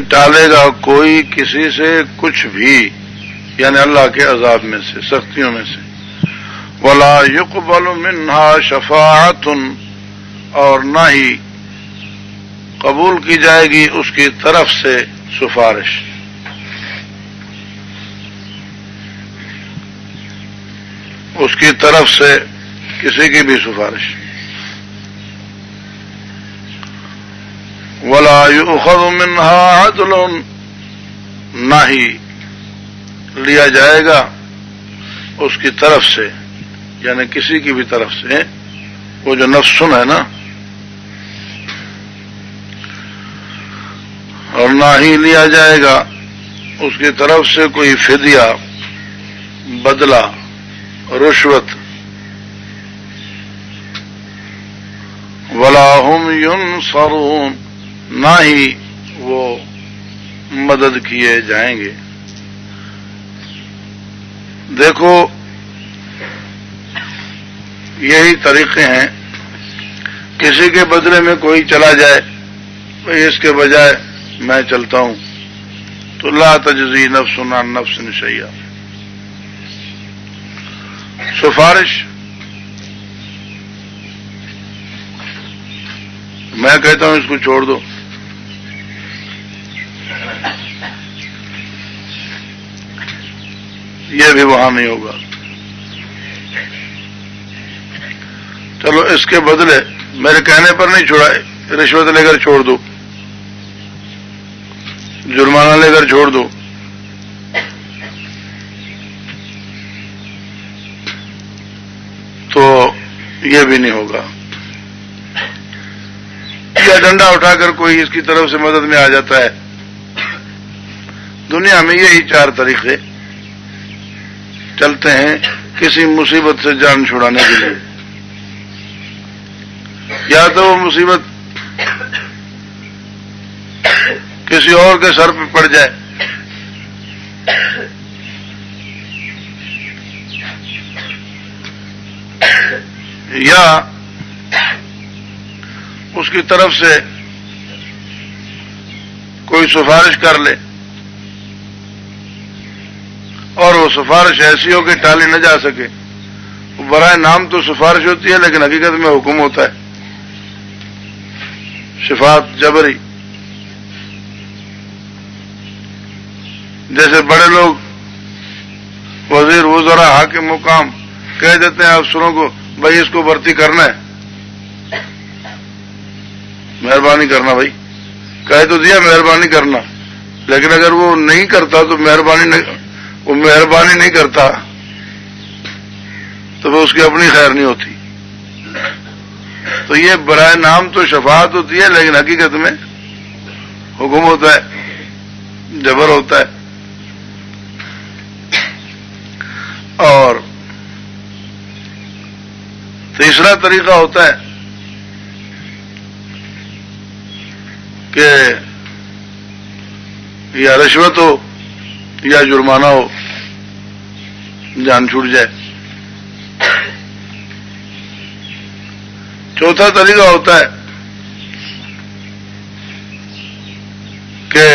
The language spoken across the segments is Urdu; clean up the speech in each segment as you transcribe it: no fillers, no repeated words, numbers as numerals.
ٹالے گا کوئی کسی سے کچھ بھی، یعنی اللہ کے عذاب میں سے، سختیوں میں سے۔ ولا يقبل منها شفاعت، اور نہ ہی قبول کی جائے گی اس کی طرف سے سفارش۔ اس کی طرف سے کسی کی بھی سفارش۔ ولا يؤخذ منها عدل، نہ ہی لیا جائے گا اس کی طرف سے، یعنی کسی کی بھی طرف سے، وہ جو نفس سن ہے نا، اور نہ ہی لیا جائے گا اس کی طرف سے کوئی فدیہ، بدلہ، رشوت۔ ولا هم ينصرون، نہ ہی وہ مدد کیے جائیں گے۔ دیکھو یہی طریقے ہیں، کسی کے بدلے میں کوئی چلا جائے، بھئی اس کے بجائے میں چلتا ہوں، تو لا تجزی نفس عن نفس شیئا۔ سفارش، میں کہتا ہوں اس کو چھوڑ دو، یہ بھی وہاں نہیں ہوگا۔ چلو اس کے بدلے میرے کہنے پر نہیں چھوڑا، رشوت لے کر چھوڑ دو، جرمانہ لے کر چھوڑ دو، تو یہ بھی نہیں ہوگا۔ یا ڈنڈا اٹھا کر کوئی اس کی طرف سے مدد میں آ جاتا ہے۔ دنیا میں یہی چار طریقے چلتے ہیں کسی مصیبت سے جان چھڑانے کے لیے۔ یا تو وہ مصیبت کسی اور کے سر پہ پڑ جائے، یا اس کی طرف سے کوئی سفارش کر لے، اور وہ سفارش ایسی ہو کہ ٹالی نہ جا سکے۔ برائے نام تو سفارش ہوتی ہے، لیکن حقیقت میں حکم ہوتا ہے، شفاعت جبری۔ جیسے بڑے لوگ، وزیر، وزراء، حاکم، مقام کہہ دیتے ہیں افسروں کو، بھائی اس کو بھرتی کرنا ہے، مہربانی کرنا بھائی، کہہ تو دیا مہربانی کرنا، لیکن اگر وہ نہیں کرتا تو وہ مہربانی نہیں کرتا تو وہ اس کی اپنی خیر نہیں ہوتی۔ تو یہ برائے نام تو شفاعت ہوتی ہے، لیکن حقیقت میں حکم ہوتا ہے، جبر ہوتا ہے۔ اور تیسرا طریقہ ہوتا ہے کہ یا رشوت ہو یا جرمانہ ہو، جان چھوٹ جائے۔ چوتھا طریقہ ہوتا ہے کہ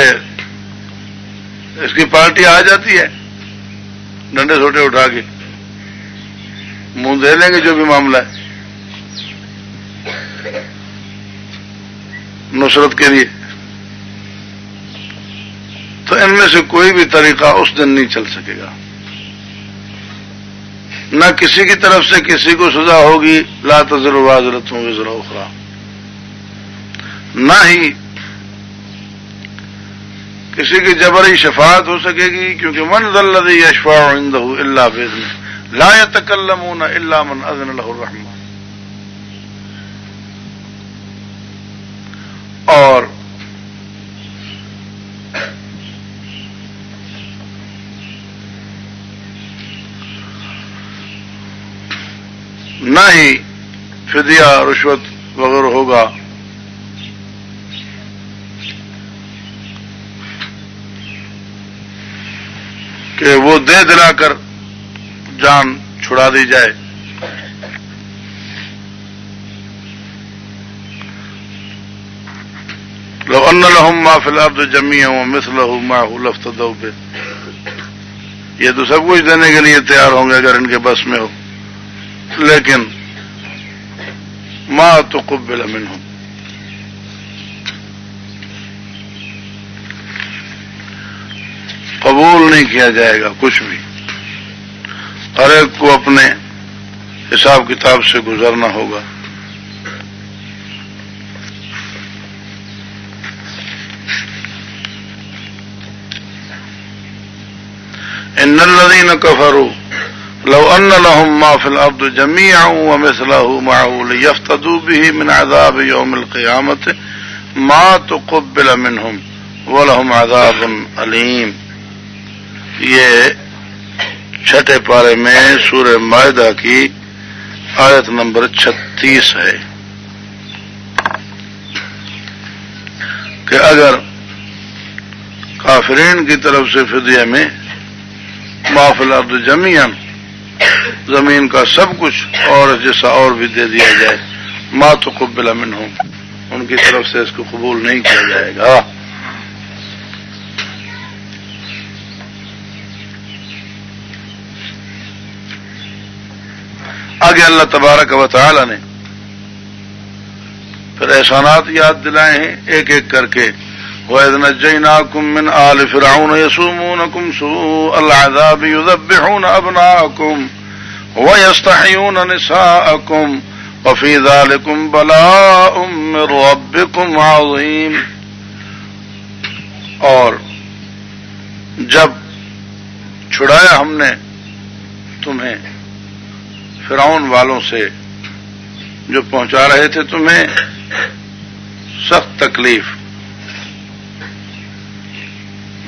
اس کی پارٹی آ جاتی ہے، ڈنڈے سوٹے اٹھا کے منہ دے لیں گے جو بھی معاملہ ہے نصرت کے لیے۔ تو ان میں سے کوئی بھی طریقہ اس دن نہیں چل سکے گا، نہ کسی کی طرف سے کسی کو سزا ہوگی، لا تزر وازرۃ وزر اخرى، نہ ہی کسی کی جبری شفاعت ہو سکے گی، کیونکہ من ذا الذی یشفع عنده الا باذنہ لا یتکلمون الا من اذن له الرحمن۔ اور نہ ہی فدیہ، رشوت وغیرہ ہوگا۔ کہ وہ دے دلا کر جان چھڑا دی جائے۔ لو ان لهم ما فی الارض جميعا ومثله معه لافتدوا به، یہ تو سب کچھ دینے کے لیے تیار ہوں گے اگر ان کے بس میں ہو، لیکن ما تقبل منهم، قبول نہیں کیا جائے گا کچھ بھی، ہر ایک کو اپنے حساب کتاب سے گزرنا ہوگا۔ ان الذين كفروا لو ان لهم ما في الارض جميعا ومثله معه ليفتدوا به من عذاب يوم القيامة ما تقبل منهم ولهم عذاب عليم۔ یہ چھٹے پارے میں سورہ مائدہ کی آیت نمبر 36 ہے کہ اگر کافرین کی طرف سے فدیہ میں ما فی الارض جمیعا، زمین کا سب کچھ اور جیسا اور بھی دے دیا جائے، ما تقبل منہم، ان کی طرف سے اس کو قبول نہیں کیا جائے گا۔ آگے اللہ تبارک و تعالی نے پھر احسانات یاد دلائے ہیں ایک ایک کر کے۔ وَإِذْ نَجَّيْنَاكُمْ مِنْ آلِ فِرْعَوْنَ يَسُومُونَكُمْ سُوءَ الْعَذَابِ يُذَبِّحُونَ أَبْنَاءَكُمْ وَيَسْتَحْيُونَ نِسَاءَكُمْ وَفِي ذَلِكُمْ بَلَاءٌ مِّن رَّبِّكُمْ عَظِيمٌ۔ اور جب چھڑایا ہم نے تمہیں فرعون والوں سے جو پہنچا رہے تھے تمہیں سخت تکلیف،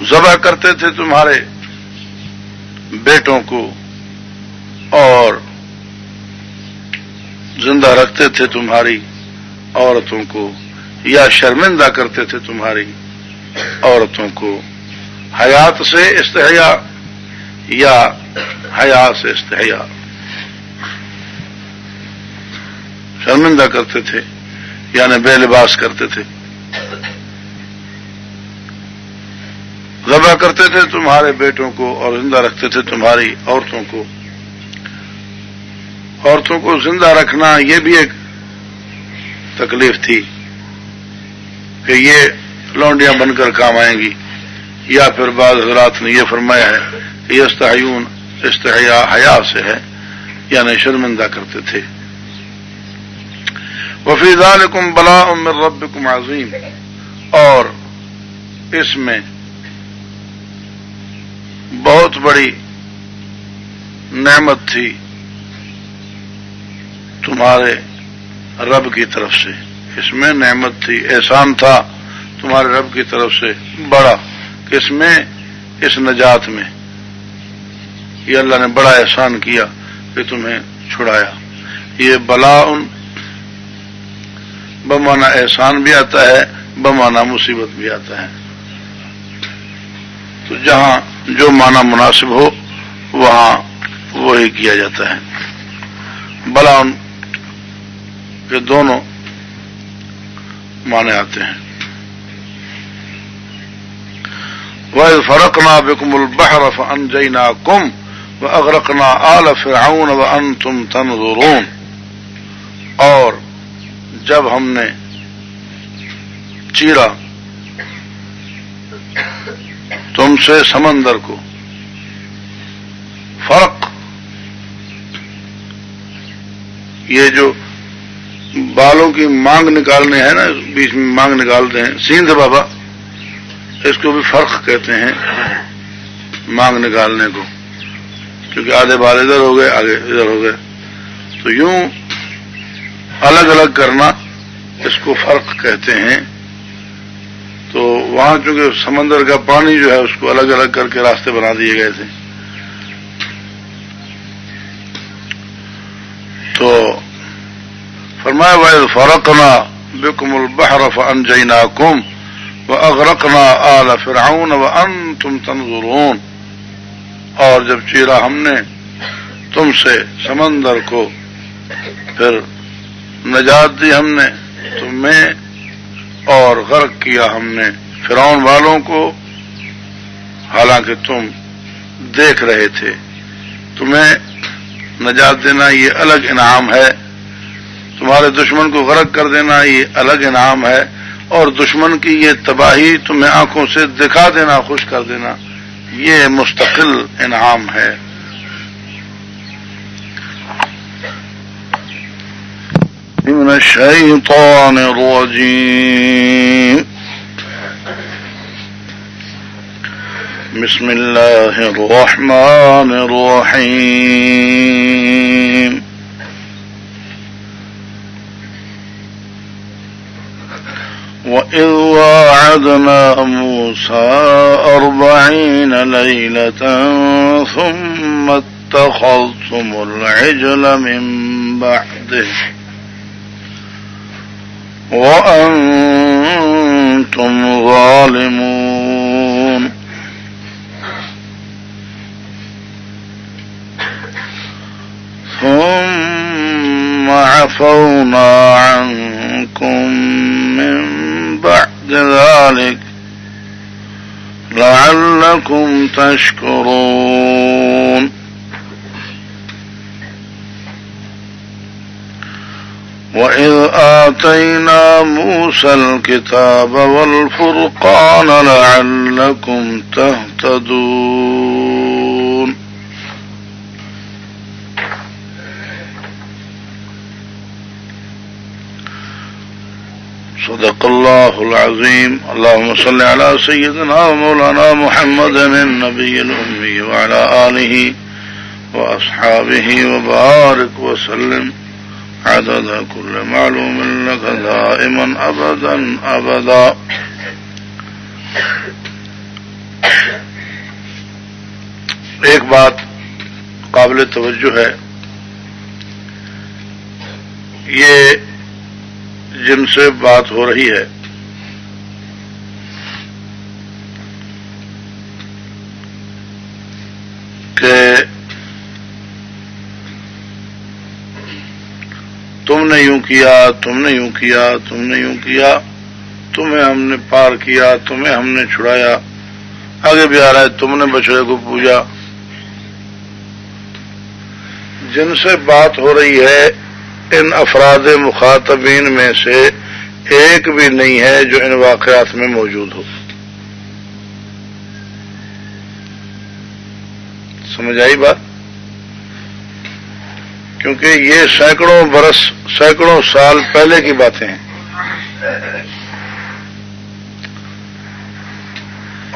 ذبح کرتے تھے تمہارے بیٹوں کو اور زندہ رکھتے تھے تمہاری عورتوں کو، یا شرمندہ کرتے تھے تمہاری عورتوں کو، حیات سے استحیا یا حیا سے استحیا، شرمندہ کرتے تھے یعنی بے لباس کرتے تھے، ذبح کرتے تھے تمہارے بیٹوں کو اور زندہ رکھتے تھے تمہاری عورتوں کو۔ عورتوں کو زندہ رکھنا یہ بھی ایک تکلیف تھی کہ یہ لونڈیاں بن کر کام آئیں گی، یا پھر بعض حضرات نے یہ فرمایا ہے کہ یستحیون استحیا حیا سے ہے یعنی شرمندہ کرتے تھے۔ وفی ذالکم بلاء من ربکم عظیم، اور اس میں بہت بڑی نعمت تھی تمہارے رب کی طرف سے، اس میں نعمت تھی، احسان تھا تمہارے رب کی طرف سے بڑا، اس میں اس نجات میں یہ اللہ نے بڑا احسان کیا کہ تمہیں چھڑایا۔ یہ بلاء بمعنی احسان بھی آتا ہے، بمعنی مصیبت بھی آتا ہے، تو جہاں جو معنی مناسب ہو وہاں وہی کیا جاتا ہے۔ بلا کے دونوں معنی آتے ہیں۔ وَإِذْ فَرَقْنَا بِكُمُ الْبَحْرَ فَأَنْجَيْنَاكُمْ وَأَغْرَقْنَا آلَ فِرْعَوْنَ وَأَنْتُمْ تَنْظُرُونَ، اور جب ہم نے چیرا تم سے سمندر کو، فرق یہ جو بالوں کی مانگ نکالنے ہیں نا، بیچ میں مانگ نکالتے ہیں سیندھ بابا، اس کو بھی فرق کہتے ہیں مانگ نکالنے کو، کیونکہ آدھے بال ادھر ہو گئے آگے ادھر ہو گئے، تو یوں الگ الگ کرنا اس کو فرق کہتے ہیں۔ تو وہاں چونکہ سمندر کا پانی جو ہے اس کو الگ الگ کر کے راستے بنا دیے گئے تھے، تو فرمایا وَإِذْ فَرَقْنَا بِكُمُ الْبَحْرَ فَأَنْجَيْنَاكُمْ وَأَغْرَقْنَا آلَ فِرْعَوْنَ وَأَنْتُمْ تَنْظُرُونَ، اور جب چیرا ہم نے تم سے سمندر کو، پھر نجات دی ہم نے تمہیں اور غرق کیا ہم نے فرعون والوں کو، حالانکہ تم دیکھ رہے تھے۔ تمہیں نجات دینا یہ الگ انعام ہے، تمہارے دشمن کو غرق کر دینا یہ الگ انعام ہے، اور دشمن کی یہ تباہی تمہیں آنکھوں سے دکھا دینا، خوش کر دینا، یہ مستقل انعام ہے۔ من الشیطان الرجیم، بسم اللہ الرحمن الرحیم۔ وَإِذْ وَاعَدْنَا مُوسَىٰ 40 لَيْلَةً ثُمَّ اتَّخَذْتُمُ الْعِجْلَ مِن بَعْدِهِ وَأَنْتُمْ ظَالِمُونَ۔ ثُمَّ عَفَوْنَا عَنْكُمْ مِنْ بَعْدِ ذَلِكَ لَعَلَّكُمْ تَشْكُرُونَ۔ وَإِذْ آتَيْنَا مُوسَى الْكِتَابَ وَالْفُرْقَانَ لَعَلَّكُمْ تَهْتَدُونَ۔ صدق اللہ العظیم۔ اللهم صل على سيدنا ومولانا محمد النبي الأمي وعلى آله وأصحابه وبارك وسلم عدد كل معلوم لك دائما أبدا أبدا۔ ایک بات قابل توجہ ہے، یہ جن سے بات ہو رہی ہے کہ تم نے یوں کیا، تم نے یوں کیا، تم نے یوں کیا، تمہیں ہم نے پار کیا، تمہیں ہم نے چھڑایا، آگے بھی آ رہا ہے تم نے بچڑے کو پوجا۔ جن سے بات ہو رہی ہے ان افراد مخاطبین میں سے ایک بھی نہیں ہے جو ان واقعات میں موجود ہو۔ سمجھ آئی بات؟ کیونکہ یہ سینکڑوں برس، سینکڑوں سال پہلے کی باتیں ہیں،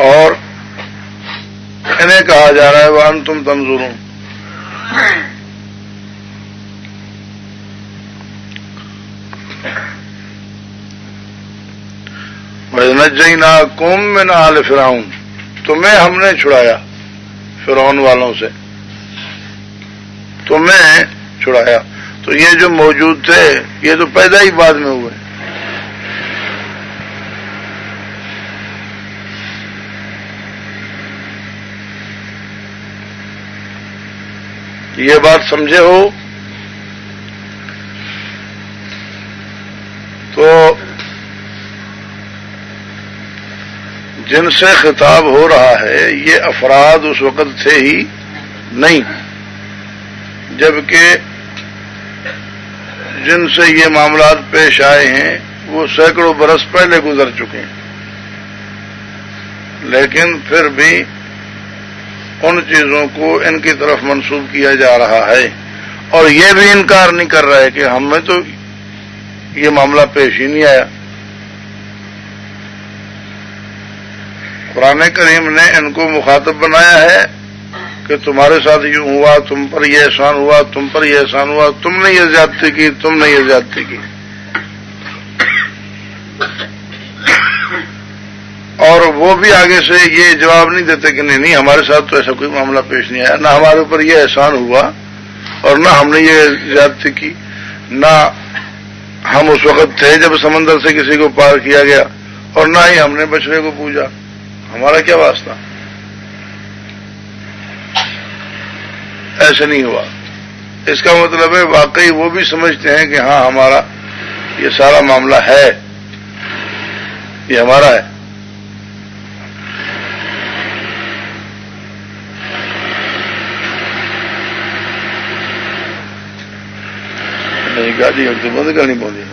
اور انہیں کہا جا رہا ہے وَأَنْتُمْ تَنْظُرُونَ۔ وَنَجَّيْنَاكُمْ مِنْ آلِ فِرْعَوْنَ، تمہیں ہم نے چھڑایا فرعون والوں سے، تمہیں چھڑایا۔ تو یہ جو موجود تھے یہ تو پیدا ہی بعد میں ہوئے۔ یہ بات سمجھے ہو تو جن سے خطاب ہو رہا ہے یہ افراد اس وقت تھے ہی نہیں، جبکہ جن سے یہ معاملات پیش آئے ہیں وہ سینکڑوں برس پہلے گزر چکے ہیں، لیکن پھر بھی ان چیزوں کو ان کی طرف منسوب کیا جا رہا ہے، اور یہ بھی انکار نہیں کر رہا ہے کہ ہمیں تو یہ معاملہ پیش ہی نہیں آیا۔ قرآن کریم نے ان کو مخاطب بنایا ہے کہ تمہارے ساتھ یوں ہوا، تم پر یہ احسان ہوا، تم پر یہ احسان ہوا، تم نے یہ زیادتی کی، تم نے یہ زیادتی کی، اور وہ بھی آگے سے یہ جواب نہیں دیتے کہ نہیں ہمارے ساتھ تو ایسا کوئی معاملہ پیش نہیں آیا، نہ ہمارے اوپر یہ احسان ہوا اور نہ ہم نے یہ زیادتی کی، نہ ہم اس وقت تھے جب سمندر سے کسی کو پار کیا گیا، اور نہ ہی ہم نے بچڑے کو پوجا، ہمارا کیا واسطہ، ایسے نہیں ہوا۔ اس کا مطلب ہے واقعی وہ بھی سمجھتے ہیں کہ ہاں ہمارا یہ سارا معاملہ ہے، یہ ہمارا ہے. نہیں گاڑی تو بند کرنی پڑی.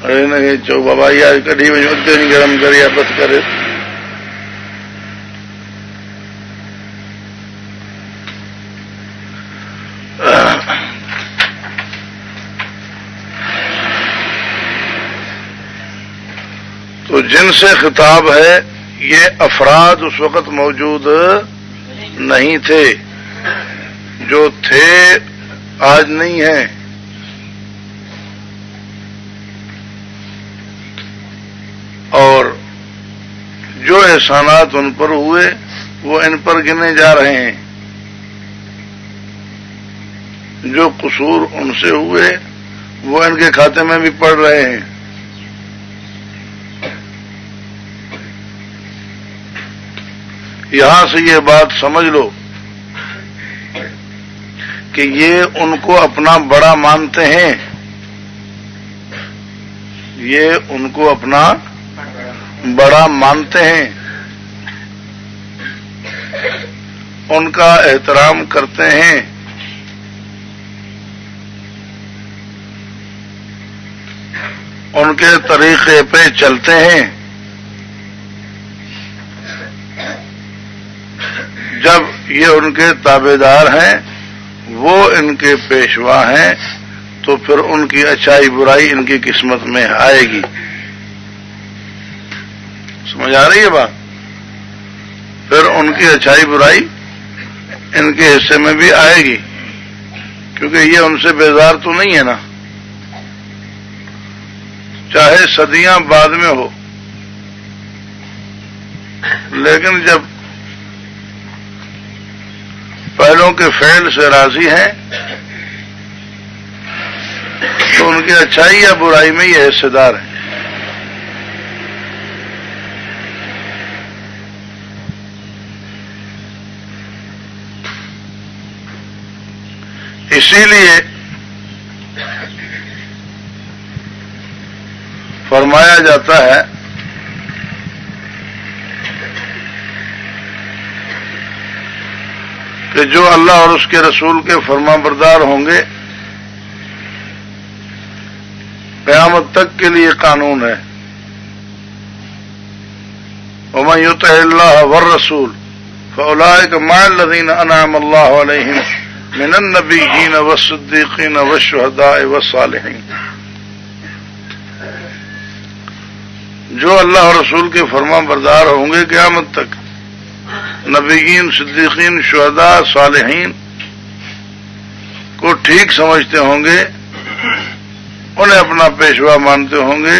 ارے نہیں چو بابا یار کڑھی میں ادھر نہیں گرم کر یا بس کرے. تو جن سے خطاب ہے یہ افراد اس وقت موجود نہیں تھے، جو تھے آج نہیں ہیں. اور جو احسانات ان پر ہوئے وہ ان پر گنے جا رہے ہیں، جو قصور ان سے ہوئے وہ ان کے کھاتے میں بھی پڑ رہے ہیں. یہاں سے یہ بات سمجھ لو کہ یہ ان کو اپنا بڑا مانتے ہیں، یہ ان کو اپنا بڑا مانتے ہیں، ان کا احترام کرتے ہیں، ان کے طریقے پہ چلتے ہیں. جب یہ ان کے تابع دار ہیں، وہ ان کے پیشوا ہیں، تو پھر ان کی اچھائی برائی ان کی قسمت میں آئے گی. سمجھ آ رہی ہے بات؟ پھر ان کی اچھائی برائی ان کے حصے میں بھی آئے گی، کیونکہ یہ ان سے بیزار تو نہیں ہے نا. چاہے صدیاں بعد میں ہو، لیکن جب پہلوں کے فعل سے راضی ہیں تو ان کی اچھائی یا برائی میں یہ حصے دار ہیں. اسی لیے فرمایا جاتا ہے کہ جو اللہ اور اس کے رسول کے فرما بردار ہوں گے قیامت تک کے لیے قانون ہے. ومن یطع اللہ والرسول فاولئک مع الذین انعم اللہ علیہم من النبیین والصدیقین والشہداء والصالحین. جو اللہ اور رسول کے فرما بردار ہوں گے قیامت تک، نبیین، صدیقین، شہداء، صالحین کو ٹھیک سمجھتے ہوں گے، انہیں اپنا پیشوا مانتے ہوں گے،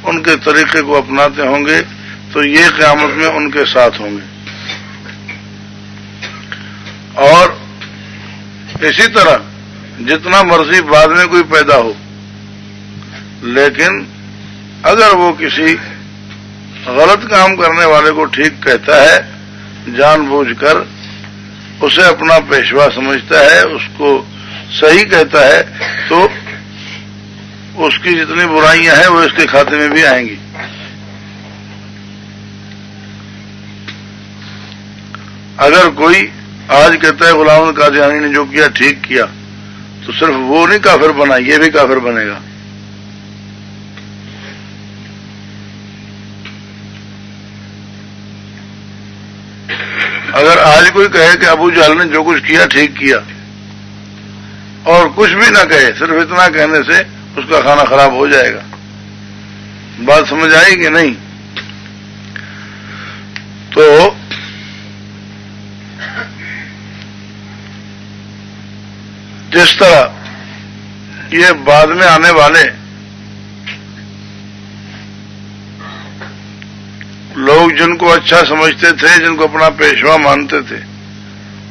ان کے طریقے کو اپناتے ہوں گے، تو یہ قیامت میں ان کے ساتھ ہوں گے. اور اسی طرح جتنا مرضی بعد میں کوئی پیدا ہو، لیکن اگر وہ کسی غلط کام کرنے والے کو ٹھیک کہتا ہے، جان بوجھ کر اسے اپنا پیشوا سمجھتا ہے، اس کو صحیح کہتا ہے، تو اس کی جتنی برائیاں ہیں وہ اس کے کھاتے میں بھی آئیں گی. اگر کوئی آج کہتا ہے غلام القادیانی نے جو کیا ٹھیک کیا، تو صرف وہ نہیں کافر بنا، یہ بھی کافر بنے گا. اگر آج کوئی کہے کہ ابو جہل نے جو کچھ کیا ٹھیک کیا، اور کچھ بھی نہ کہے، صرف اتنا کہنے سے اس کا کھانا خراب ہو جائے گا. بات سمجھ آئی کہ نہیں؟ تو جس طرح یہ بعد میں آنے والے لوگ جن کو اچھا سمجھتے تھے، جن کو اپنا پیشوا مانتے تھے،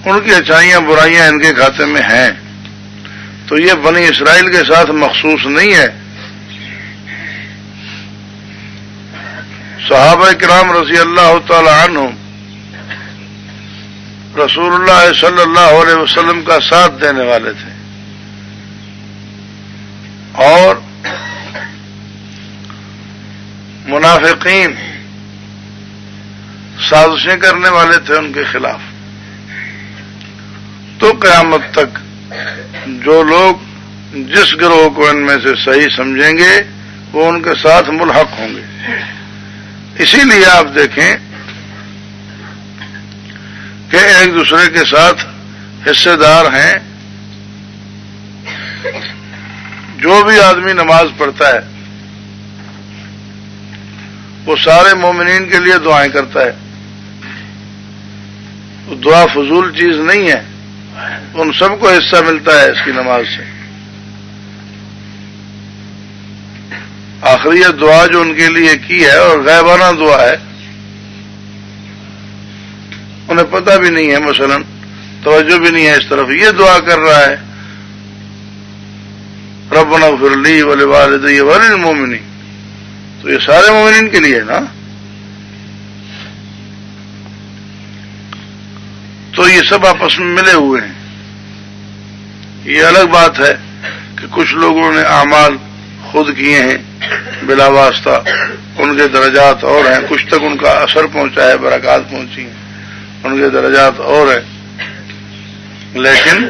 ان کی اچھائیاں برائیاں ان کے کھاتے میں ہیں، تو یہ بنی اسرائیل کے ساتھ مخصوص نہیں ہے. صحابہ کرام رضی اللہ تعالی عنہ رسول اللہ صلی اللہ علیہ وسلم کا ساتھ دینے والے تھے اور منافقین سازشیں کرنے والے تھے ان کے خلاف، تو قیامت تک جو لوگ جس گروہ کو ان میں سے صحیح سمجھیں گے وہ ان کے ساتھ ملحق ہوں گے۔ اسی لیے آپ دیکھیں کہ ایک دوسرے کے ساتھ حصے دار ہیں۔ جو بھی آدمی نماز پڑھتا ہے وہ سارے مومنین کے لیے دعائیں کرتا ہے، دعا فضول چیز نہیں ہے، ان سب کو حصہ ملتا ہے اس کی نماز سے۔ آخری دعا جو ان کے لیے کی ہے اور غیبانہ دعا ہے، انہیں پتہ بھی نہیں ہے، مثلا توجہ بھی نہیں ہے اس طرف، یہ دعا کر رہا ہے ربنا اغفر لی ولوالدی وللمؤمنین، تو یہ سارے مومنین کے لیے نا۔ تو یہ سب آپس میں ملے ہوئے ہیں۔ یہ الگ بات ہے کہ کچھ لوگوں نے اعمال خود کیے ہیں بلا واسطہ، ان کے درجات اور ہیں، کچھ تک ان کا اثر پہنچا ہے، برکات پہنچی ہیں، ان کے درجات اور ہیں، لیکن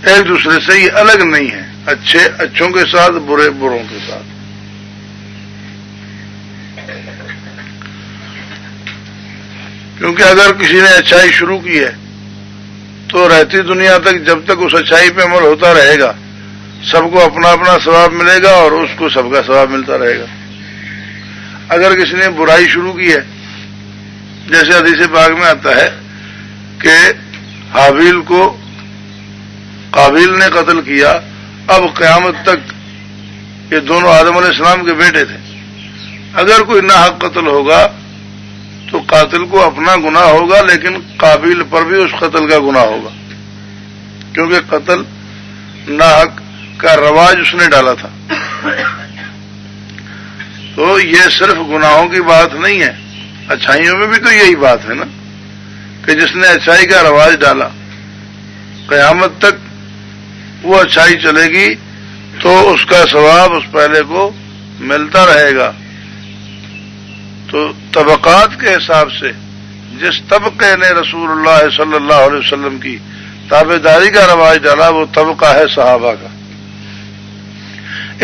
ایک دوسرے سے یہ الگ نہیں ہے، اچھے اچھوں کے ساتھ، برے بروں کے ساتھ۔ کیونکہ اگر کسی نے اچھائی شروع کی ہے تو رہتی دنیا تک جب تک اس اچھائی پہ عمل ہوتا رہے گا سب کو اپنا اپنا ثواب ملے گا اور اس کو سب کا ثواب ملتا رہے گا۔ اگر کسی نے برائی شروع کی ہے، جیسے حدیث پاک میں آتا ہے کہ حابیل کو قابیل نے قتل کیا، اب قیامت تک یہ دونوں آدم علیہ السلام کے بیٹے تھے، اگر کوئی ناحق قتل ہوگا تو قاتل کو اپنا گناہ ہوگا، لیکن قابیل پر بھی اس قتل کا گناہ ہوگا، کیونکہ قتل ناحق کا رواج اس نے ڈالا تھا۔ تو یہ صرف گناہوں کی بات نہیں ہے، اچھائیوں میں بھی تو یہی بات ہے نا کہ جس نے اچھائی کا رواج ڈالا قیامت تک وہ اچھائی چلے گی تو اس کا ثواب اس پہلے کو ملتا رہے گا۔ تو طبقات کے حساب سے جس طبقے نے رسول اللہ صلی اللہ علیہ وسلم کی تابع داری کا رواج ڈالا وہ طبقہ ہے صحابہ کا۔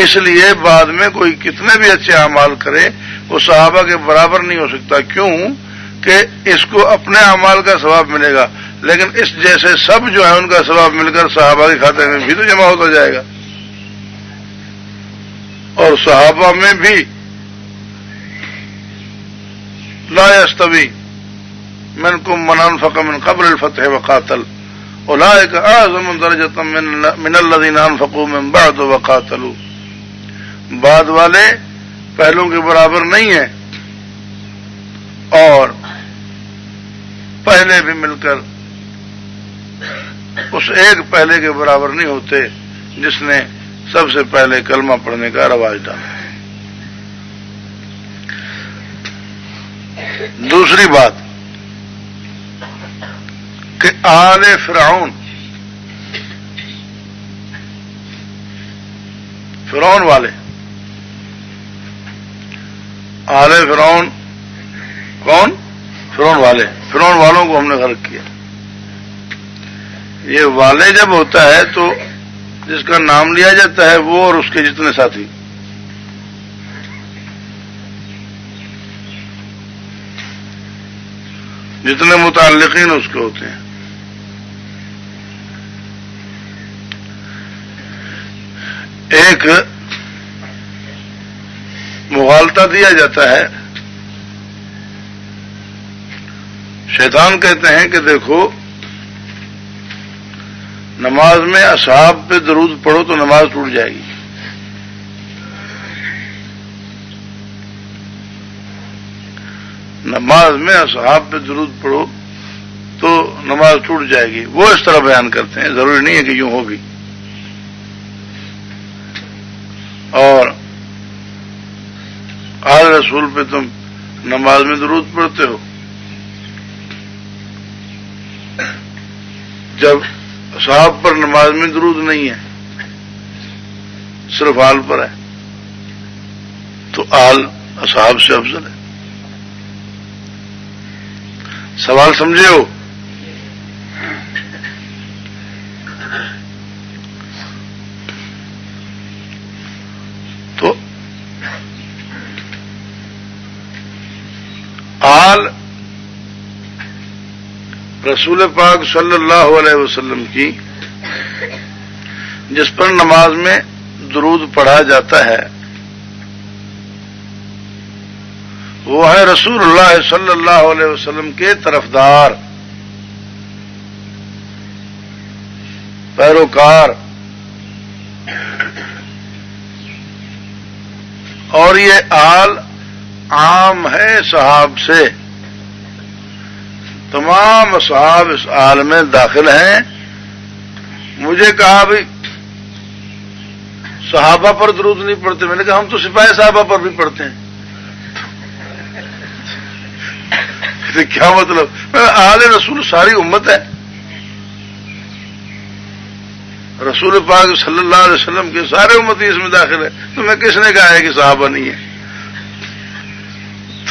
اس لیے بعد میں کوئی کتنے بھی اچھے اعمال کرے وہ صحابہ کے برابر نہیں ہو سکتا، کیوں کہ اس کو اپنے اعمال کا ثواب ملے گا، لیکن اس جیسے سب جو ہے ان کا ثواب مل کر صحابہ کے کھاتے میں بھی تو جمع ہوتا جائے گا۔ اور صحابہ میں بھی لا يستوی منکم من انفق من قبل الفتح وقاتل اولئک اعظم درجۃ من الذین انفقوا من بعد وقاتلوا، بعد والے پہلوں کے برابر نہیں ہیں اور پہلے بھی مل کر اس ایک پہلے کے برابر نہیں ہوتے جس نے سب سے پہلے کلمہ پڑھنے کا رواج ڈالا۔ دوسری بات کہ آل فرعون والے، آل فرعون کون؟ فرعون والے، فرعون والوں کو ہم نے غرق کیا۔ یہ والے جب ہوتا ہے تو جس کا نام لیا جاتا ہے وہ اور اس کے جتنے ساتھی، جتنے متعلقین اس کے ہوتے ہیں۔ ایک مغالطہ دیا جاتا ہے، شیطان کہتے ہیں کہ دیکھو نماز میں اصحاب پہ درود پڑھو تو نماز ٹوٹ جائے گی، نماز میں اصحاب پہ درود پڑھو تو نماز ٹوٹ جائے گی۔ وہ اس طرح بیان کرتے ہیں، ضروری نہیں ہے کہ یوں ہوگی۔ اور آل رسول پہ تم نماز میں درود پڑھتے ہو، جب اصحاب پر نماز میں درود نہیں ہے، صرف آل پر ہے، تو آل اصحاب سے افضل ہے۔ سوال سمجھے ہو؟ تو آل رسول پاک صلی اللہ علیہ وسلم کی جس پر نماز میں درود پڑھا جاتا ہے وہ ہے رسول اللہ صلی اللہ علیہ وسلم کے طرفدار، پیروکار، اور یہ آل عام ہے صحاب سے، تمام اصحاب اس آل میں داخل ہیں۔ مجھے کہا بھائی صحابہ پر درود نہیں پڑھتے، میں نے کہا ہم تو سپاہی صحابہ پر بھی پڑھتے ہیں۔ کیا مطلب؟ آل رسول ساری امت ہے، رسول پاک صلی اللہ علیہ وسلم کے سارے امتی اس میں داخل ہے، تو میں کس نے کہا ہے کہ صحابہ نہیں ہے؟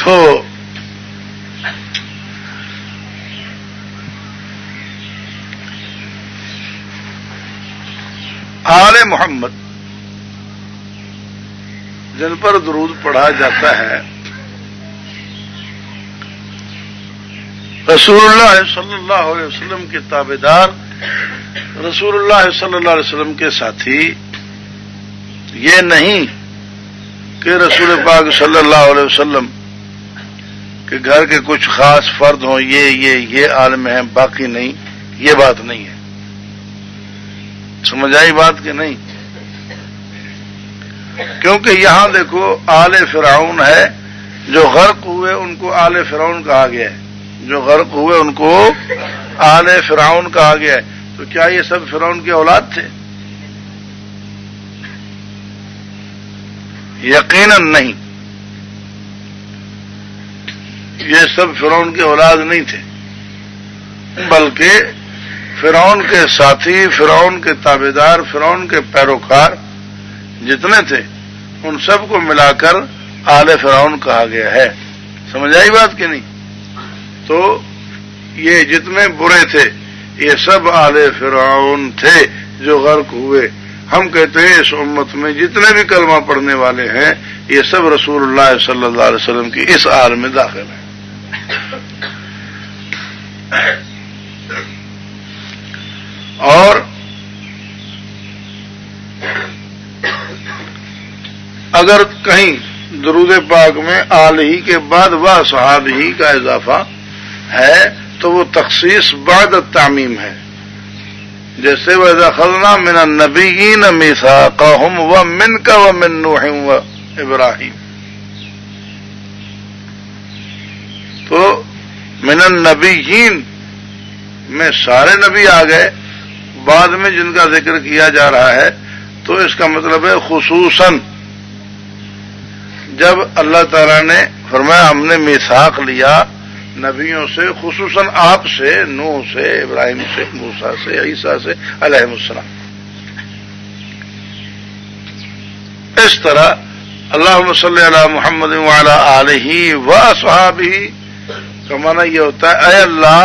تو آل محمد جن پر درود پڑھا جاتا ہے رسول اللہ صلی اللہ علیہ وسلم کے تابعدار، رسول اللہ صلی اللہ علیہ وسلم کے ساتھی، یہ نہیں کہ رسول پاک صلی اللہ علیہ وسلم کے گھر کے کچھ خاص فرد ہوں یہ عالم ہیں باقی نہیں، یہ بات نہیں ہے۔ سمجھ آئی بات کہ نہیں؟ کیونکہ یہاں دیکھو آل فرعون ہے، جو غرق ہوئے ان کو آل فرعون کہا گیا ہے، جو غرق ہوئے ان کو آل فرعون کہا گیا ہے، تو کیا یہ سب فرعون کی اولاد تھے؟ یقیناً نہیں، یہ سب فرعون کی اولاد نہیں تھے، بلکہ فرعون کے ساتھی، فرعون کے تابعدار، فرعون کے پیروکار جتنے تھے ان سب کو ملا کر آل فرعون کہا گیا ہے۔ سمجھ آئی بات کہ نہیں؟ تو یہ جتنے برے تھے یہ سب آل فرعون تھے جو غرق ہوئے۔ ہم کہتے ہیں اس امت میں جتنے بھی کلمہ پڑھنے والے ہیں یہ سب رسول اللہ صلی اللہ علیہ وسلم کی اس آل میں داخل ہیں۔ اور اگر کہیں درود پاک میں آل ہی کے بعد وہ صحاب ہی کا اضافہ ہے تو وہ تخصیص بعد التعمیم ہے، جیسے وَإِذْ أَخَذْنَا مِنَ النَّبِيِّينَ مِيثَاقَهُمْ وَمِنْكَ وَمِن نُوحٍ وَإِبْرَاهِيمَ، تو من النبیین میں سارے نبی آ گئے، بعد میں جن کا ذکر کیا جا رہا ہے تو اس کا مطلب ہے خصوصاً جب اللہ تعالیٰ نے فرمایا ہم نے میثاق لیا نبیوں سے، خصوصاً آپ سے، نوح سے، ابراہیم سے، موسیٰ سے، عیسیٰ سے علیہ السلام۔ اس طرح اللہم صلی علی محمد وعلی آلہ واصحابہ کا معنی یہ ہوتا ہے اے اللہ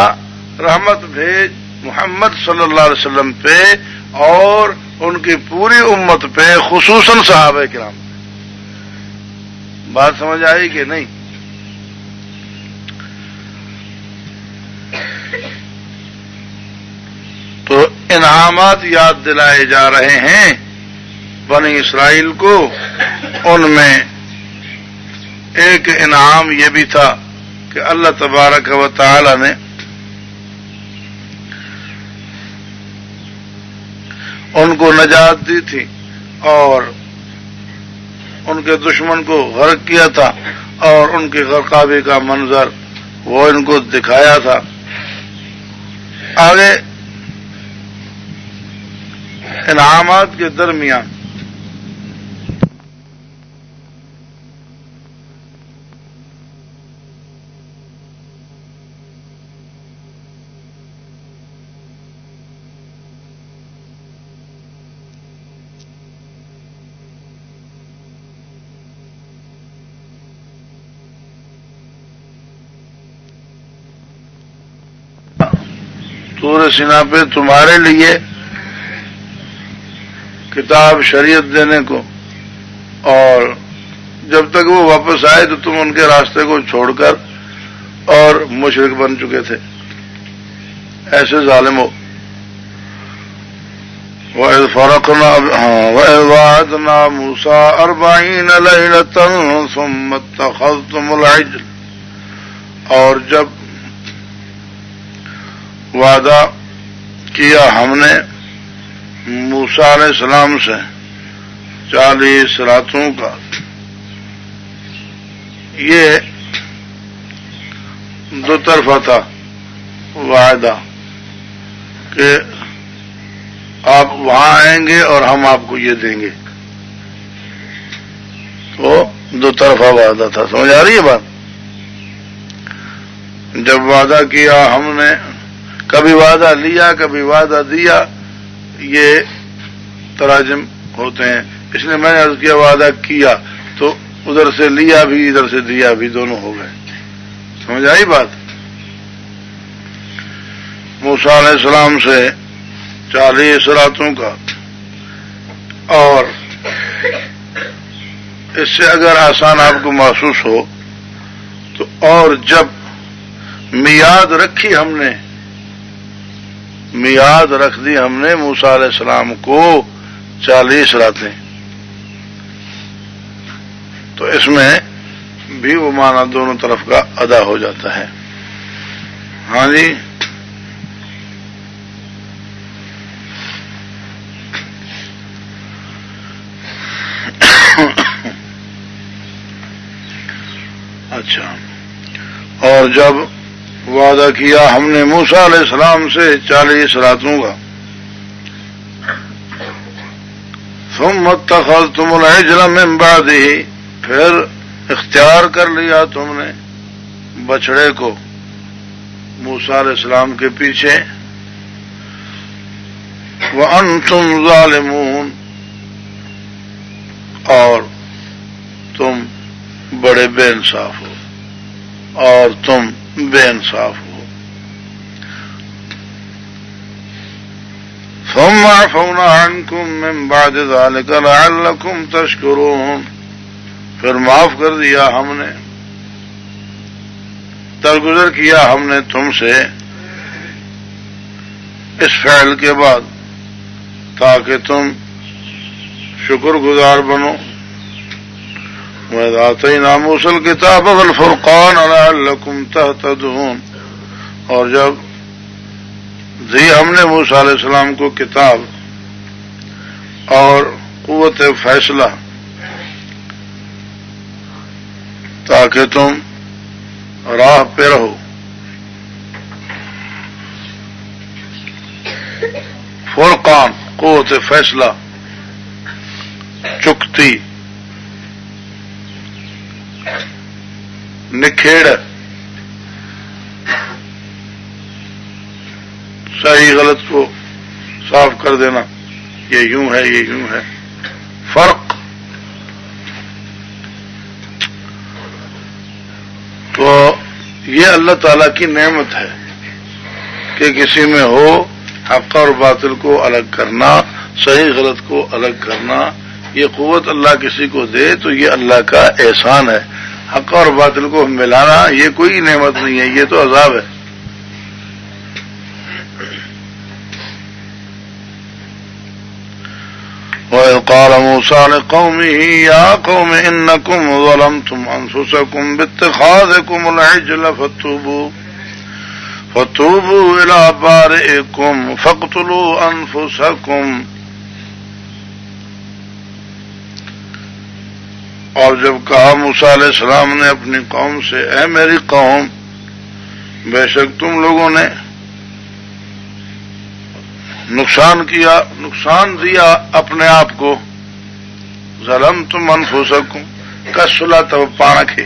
رحمت بھیج محمد صلی اللہ علیہ وسلم پہ اور ان کی پوری امت پہ، خصوصاً صحابہ کرام۔ بات سمجھ آئی کہ نہیں؟ تو انعامات یاد دلائے جا رہے ہیں بنی اسرائیل کو، ان میں ایک انعام یہ بھی تھا کہ اللہ تبارک و تعالی نے ان کو نجات دی تھی اور ان کے دشمن کو غرق کیا تھا، اور ان کے غرقابی کا منظر وہ ان کو دکھایا تھا۔ آگے انعامات کے درمیان طور سینا پہ تمہارے لیے کتاب شریعت دینے کو، اور جب تک وہ واپس آئے تو تم ان کے راستے کو چھوڑ کر اور مشرک بن چکے تھے، ایسے ظالم ہو۔ وَإِذْ وَعَدْنَا مُوسَىٰ 40 لَيْلَةً ثُمَّ اتَّخَذْتُمُ الْعِجْلَ، اور جب وعدہ کیا ہم نے موسیٰ علیہ السلام سے 40 راتوں کا، یہ دو طرفہ تھا وعدہ کہ آپ وہاں آئیں گے اور ہم آپ کو یہ دیں گے، تو دو طرفہ وعدہ تھا۔ سمجھ آ رہی ہے بات؟ جب وعدہ کیا ہم نے، کبھی وعدہ لیا کبھی وعدہ دیا، یہ تراجم ہوتے ہیں، اس لیے میں نے عرض کیا وعدہ کیا تو ادھر سے لیا بھی ادھر سے دیا بھی، دونوں ہو گئے۔ سمجھ آئی بات؟ موسیٰ علیہ السلام سے 40 راتوں کا، اور اس سے اگر آسان آپ کو محسوس ہو تو، اور جب میعاد رکھی ہم نے، میعاد رکھ دی ہم نے موسیٰ علیہ السلام کو 40 راتیں، تو اس میں بھی وہ معنی دونوں طرف کا ادا ہو جاتا ہے۔ ہاں جی، اچھا، اور جب وعدہ کیا ہم نے موسیٰ علیہ السلام سے 40 راتوں کا، ثم اتخذتم العجل من بعدہ، پھر اختیار کر لیا تم نے بچڑے کو موسیٰ علیہ السلام کے پیچھے، وانتم ظالمون، اور تم بڑے بے انصاف ہو، اور تم بے انصاف ہو۔ ثم عفونا عنكم من بعد ذلك لعلكم تشكرون، پھر معاف کر دیا ہم نے، درگزر کیا ہم نے تم سے اس فعل کے بعد تاکہ تم شکر گزار بنو۔ وَإِذْ آتَيْنَا مُوسَى الْكِتَابَ وَالْفُرْقَانَ لَعَلَّكُمْ تَهْتَدُونَ، اور جب دی ہم نے موسیٰ علیہ السلام کو کتاب اور قوت فیصلہ تاکہ تم راہ پہ رہو۔ فرقان قوت فیصلہ، چکتی، نکھیڑ، صحیح غلط کو صاف کر دینا، یہ یوں ہے یہ یوں ہے، فرق۔ تو یہ اللہ تعالی کی نعمت ہے کہ کسی میں ہو حق اور باطل کو الگ کرنا، صحیح غلط کو الگ کرنا، یہ قوت اللہ کسی کو دے تو یہ اللہ کا احسان ہے۔ حق اور باطل کو ملانا یہ کوئی نعمت نہیں ہے، یہ تو عذاب ہے۔ وَإِذْ قَالَ مُوسَىٰ لِقَوْمِهِ يَا قَوْمِ إِنَّكُمْ ظَلَمْتُمْ أَنفُسَكُمْ بِاتِّخَاذِكُمُ الْعِجْلَ فَتُوبُوا إِلَىٰ بَارِئِكُمْ فَاقْتُلُوا أَنفُسَكُمْ۔ اور جب کہا موسیٰ علیہ السلام نے اپنی قوم سے، اے میری قوم، بے شک تم لوگوں نے نقصان دیا اپنے آپ کو، ظلمتم انفسکم کسلا تو پانکھے،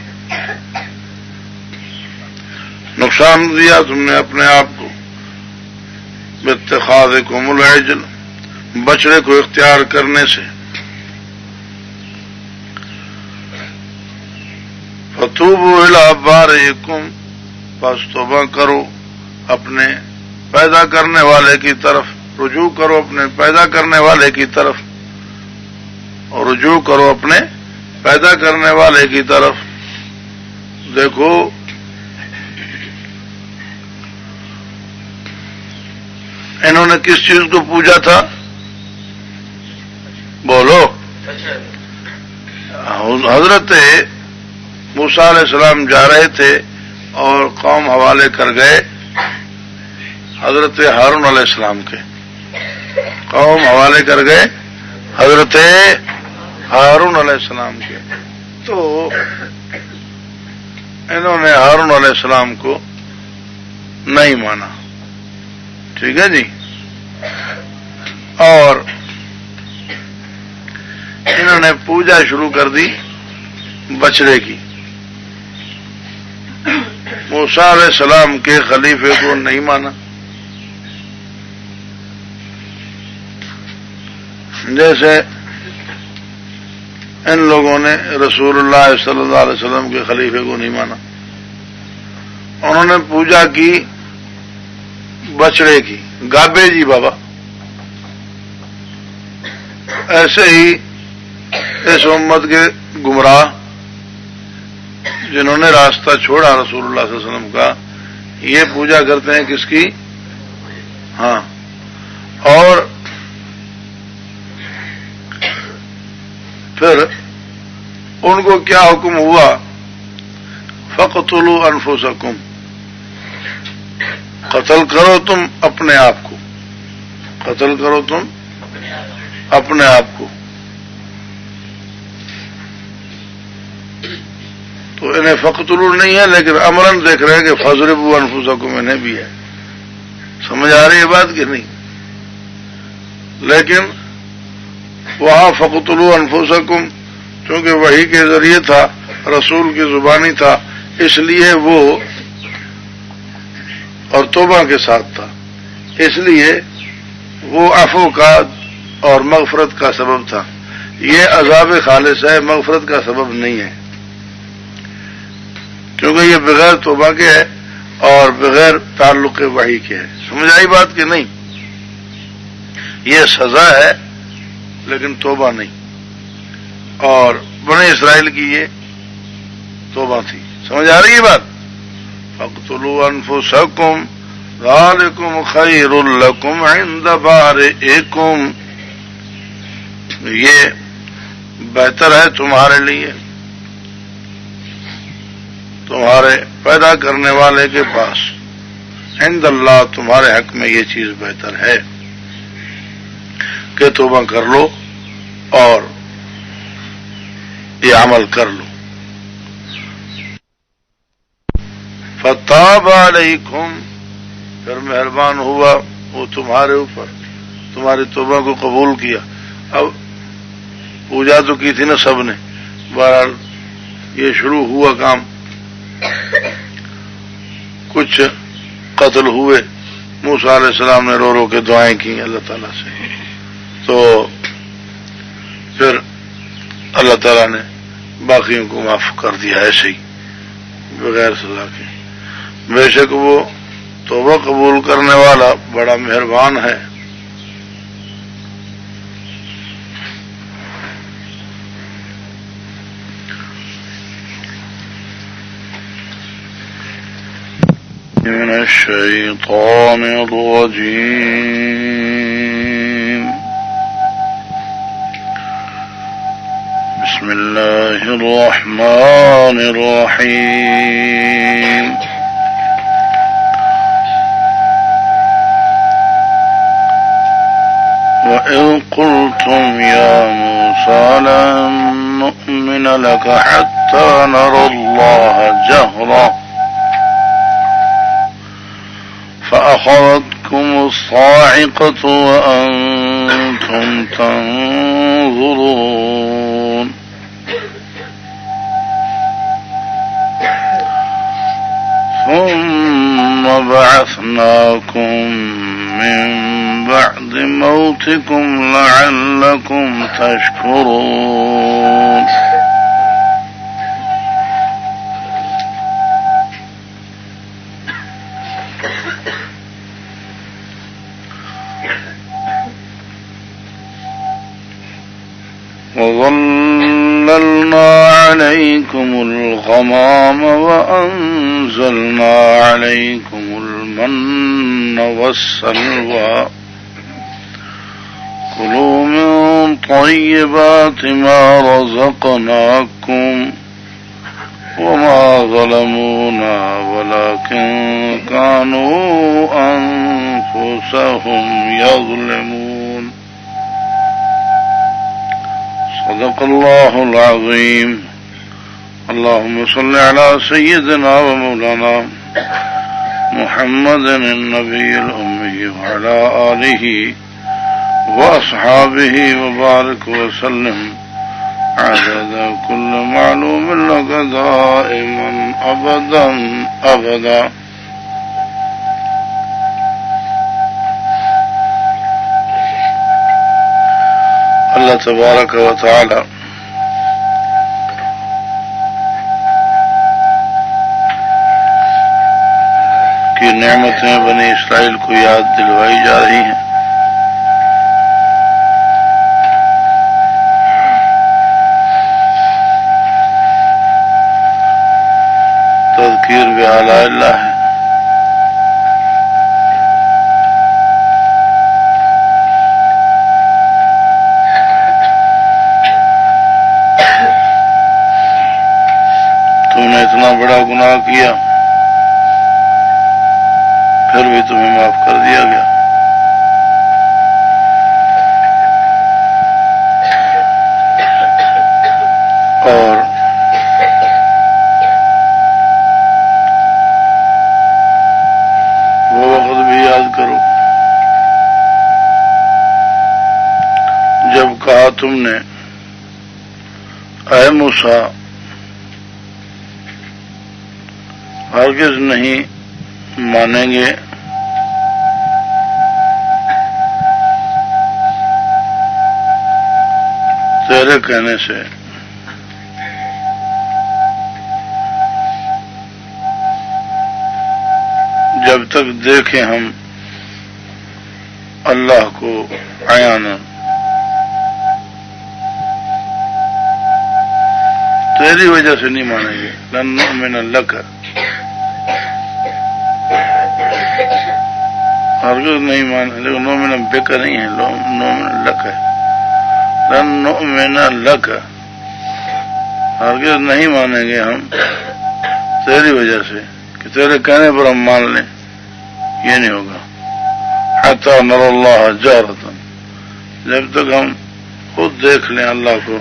نقصان دیا تم نے اپنے آپ کو، باتخاذکم العجل، بچڑے کو اختیار کرنے سے، فتوبوا الی بارئکم، پس توبہ کرو اپنے پیدا کرنے والے کی طرف، رجوع کرو اپنے پیدا کرنے والے کی طرف، اور رجوع کرو اپنے پیدا کرنے والے کی طرف۔ دیکھو انہوں نے کس چیز کو پوجا تھا؟ بولو۔ حضرت موسیٰ علیہ السلام جا رہے تھے اور قوم حوالے کر گئے حضرت ہارون علیہ السلام کے، قوم حوالے کر گئے حضرت ہارون علیہ السلام کے، تو انہوں نے ہارون علیہ السلام کو نہیں مانا، ٹھیک ہے جی، اور انہوں نے پوجا شروع کر دی بچڑے کی۔ موسیٰ علیہ السلام کے خلیفے کو نہیں مانا، جیسے ان لوگوں نے رسول اللہ صلی اللہ علیہ وسلم کے خلیفے کو نہیں مانا، انہوں نے پوجا کی بچڑے کی، گابے جی بابا۔ ایسے ہی اس امت کے گمراہ جنہوں نے راستہ چھوڑا رسول اللہ صلی اللہ علیہ وسلم کا، یہ پوجا کرتے ہیں کس کی؟ ہاں، اور پھر ان کو کیا حکم ہوا؟ فَقْتُلُوا أَنفُسَكُمْ، قتل کرو تم اپنے آپ کو، قتل کرو تم اپنے آپ کو۔ تو انہیں فقتلوا نہیں ہے، لیکن امراً دیکھ رہے ہیں کہ فَاضْرِبُوا أَنفُسَكُمْ انہیں بھی ہے۔ سمجھ آ رہی ہے بات کہ نہیں؟ لیکن وہاں فَقْتُلُوا أَنفُسَكُمْ چونکہ وحی کے ذریعے تھا، رسول کی زبانی تھا، اس لیے وہ، اور توبہ کے ساتھ تھا، اس لیے وہ عفو کا اور مغفرت کا سبب تھا۔ یہ عذاب خالص ہے، مغفرت کا سبب نہیں ہے، کیونکہ یہ بغیر توبہ کے ہے اور بغیر تعلق وحی کے ہے۔ سمجھ آئی بات کہ نہیں؟ یہ سزا ہے لیکن توبہ نہیں، اور بنی اسرائیل کی یہ توبہ تھی۔ سمجھ آ رہی ہے بات؟ فَاقْتُلُوا أَنفُسَكُمْ ذَلِكُمْ خَيْرٌ لَكُمْ عِندَ بَارِئِكُمْ، یہ بہتر ہے تمہارے لیے تمہارے پیدا کرنے والے کے پاس، عند اللہ، تمہارے حق میں یہ چیز بہتر ہے کہ توبہ کر لو اور یہ عمل کر لو۔ فَتَابَ عَلَيْكُمْ، پھر مہربان ہوا وہ تمہارے اوپر، تمہاری توبہ کو قبول کیا۔ اب پوجا تو کی تھی نا سب نے، بہرحال یہ شروع ہوا کام، کچھ قتل ہوئے، موسیٰ علیہ السلام نے رو رو کے دعائیں کی اللہ تعالیٰ سے، تو پھر اللہ تعالیٰ نے باقیوں کو معاف کر دیا ایسے ہی بغیر سزا کے۔ بے شک وہ توبہ قبول کرنے والا بڑا مہربان ہے۔ من الشیطان الرجیم، بسم اللہ الرحمن الرحیم، وَإِذْ قُلْتُمْ يَا مُوسَىٰ لَن نُّؤْمِنَ لَكَ حَتَّىٰ نَرَى اللَّهَ جَهْرَةً فَأَخَذَتْكُمُ الصَّاعِقَةُ وَأَنتُمْ تَنظُرُونَ ثُمَّ بَعَثْنَاكُم مِّن بَعْدِ مَوْتِكُمْ لَعَلَّكُمْ تَشْكُرُونَ۔ وظللنا عليكم الغمام وأنزلنا عليكم المن والسلوى كلوا من طيبات ما رزقناكم وما ظلمونا ولكن كانوا أنفسهم يظلمون صدق الله العظيم. اللهم صل على سيدنا ومولانا محمد النبي الأمي وعلى آله وأصحابه وبارك وسلم عدد كل معلوم لك دائما أبدا أبدا. اللہ تبارک و تعالی کی نعمتیں بنی اسرائیل کو یاد دلوائی جا رہی ہیں. تذکیر بآلاء اللہ ہے. تم نے اتنا بڑا گناہ کیا پھر بھی تمہیں معاف کر دیا گیا. اور وہ وقت بھی یاد کرو جب کہا تم نے اے موسیٰ ہرگز نہیں مانیں گے تیرے کہنے سے جب تک دیکھیں ہم اللہ کو عیانا. تیری وجہ سے نہیں مانیں گے. لن نؤمن لک ہرگز نہیں مانے. لیکن نؤمن بک نہیں ہے, نؤمن لک ہے. لن نؤمن لک ہرگز نہیں مانیں گے ہم تیری وجہ سے کہ تیرے کہنے پر ہم مان لیں. یہ نہیں ہوگا. حتی نر اللہ جہرۃ جب تک ہم خود دیکھ لیں اللہ کو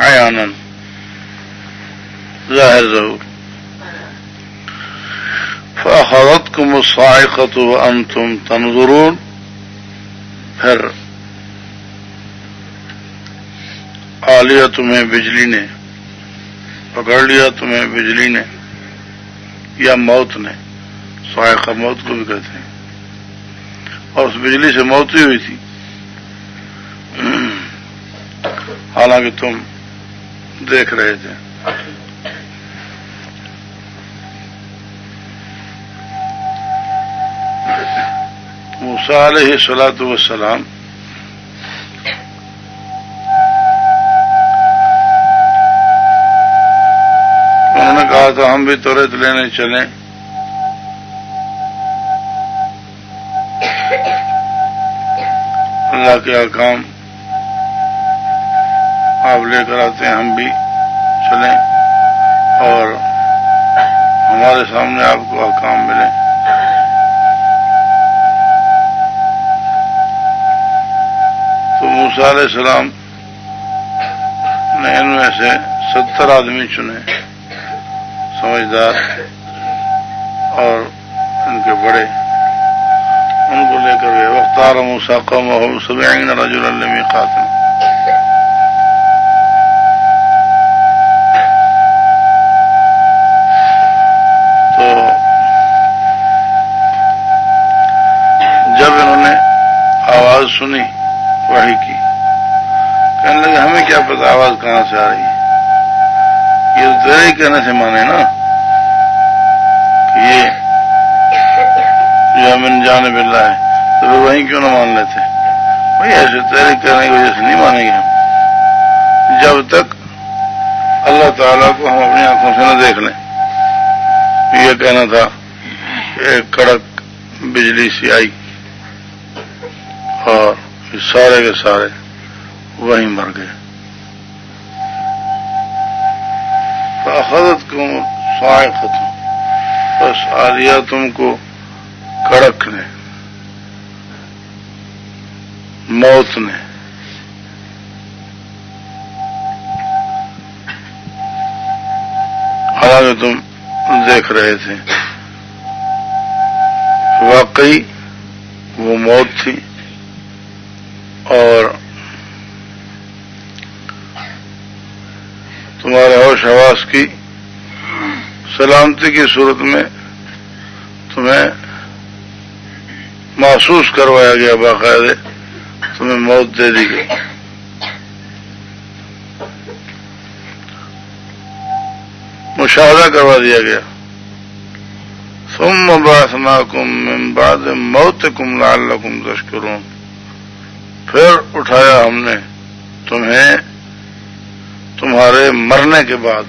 عیانا ظاہر ضرور. فأخذتكم الصاعقة وأنتم تنظرون پھر آ لیا تمہیں بجلی نے, پکڑ لیا تمہیں بجلی نے یا موت نے. صاعقہ موت کو بھی کہتے ہیں. اور اس بجلی سے موت ہی ہوئی تھی حالانکہ تم دیکھ رہے تھے. موسیٰ علیہ الصلاۃ والسلام انہوں نے کہا تھا ہم بھی توریت لینے چلیں. اللہ کے احکام آپ لے کر آتے ہیں, ہم بھی چلیں اور ہمارے سامنے آپ کو احکام ملیں. تو موسیٰ علیہ السلام نے ان میں سے 70 آدمی چنے سمجھدار اور ان کے بڑے, ان کو لے کر گئے. واختار موسیٰ قومہ 70 رجلا لمیقاتنا. تو جب انہوں نے آواز سنی وحی کی, کہنے لگے ہمیں کیا پتا آواز کہاں سے آ رہی ہے, یہ تو تیرے ہی کہنے سے مانے نا کہ یہ جو من جانب اللہ ہے, تو پھر وہیں کیوں نہ مان لیتے. بھائی ایسے تحریک کرنے کی وجہ سے نہیں مانیں گے ہم، جب تک اللہ تعالیٰ کو ہم اپنی آنکھوں سے نہ دیکھ لیں۔ یہ کہنا تھا کہ ایک کڑک بجلی سی آئی اور سارے کے سارے وہیں مر گئے۔ فَأَخَذَتْكُمُ الصَّاعِقَةُ، بس آ لیا تم کو کڑک نے، موت نے۔ حالانکہ تم دیکھ رہے تھے، واقعی وہ موت تھی اور تمہارے ہوش حواس کی سلامتی کی صورت میں تمہیں محسوس کروایا گیا، باقاعدہ تمہیں موت دے دی گئی۔ مشاہدہ کروا دیا گیا۔ ثم بعثناکم من بعد موتکم لعلکم تشکرون، پھر اٹھایا ہم نے تمہیں تمہارے مرنے کے بعد